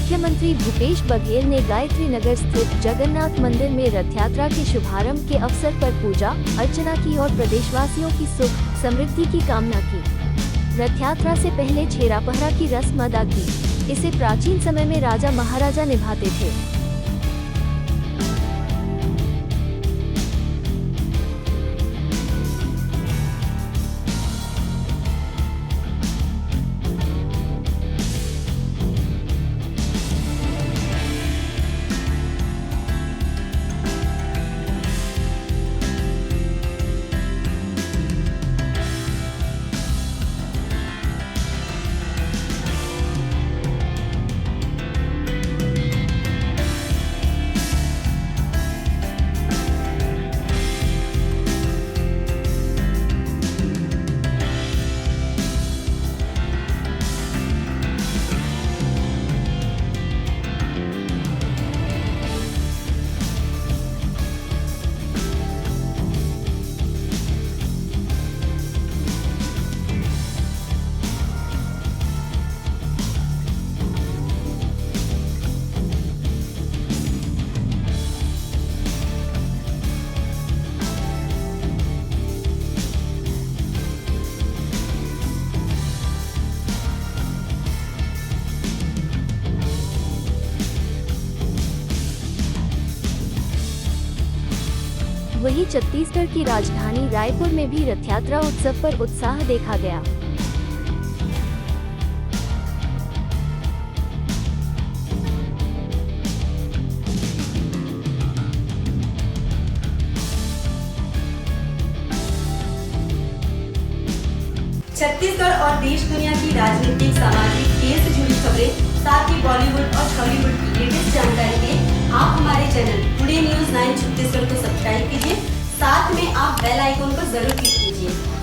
मुख्यमंत्री भूपेश बघेल ने गायत्री नगर स्थित जगन्नाथ मंदिर में रथ यात्रा के शुभारंभ के अवसर पर पूजा अर्चना की और प्रदेशवासियों की सुख समृद्धि की कामना की। रथ यात्रा से पहले छेरा पहरा की रस्म अदा की। इसे प्राचीन समय में राजा महाराजा निभाते थे। वहीं छत्तीसगढ़ की राजधानी रायपुर में भी रथ यात्रा उत्सव पर उत्साह देखा गया। छत्तीसगढ़ और देश दुनिया की राजनीतिक, सामाजिक, खेल से जुड़ी खबरें, साथ ही बॉलीवुड और हॉलीवुड की लेटेस्ट जानकारी के आप हमारे चैनल टुडे न्यूज़ 9 छत्तीसगढ़ को सब्सक्राइब कीजिए। साथ में आप बेल आइकन को जरूर क्लिक कीजिए।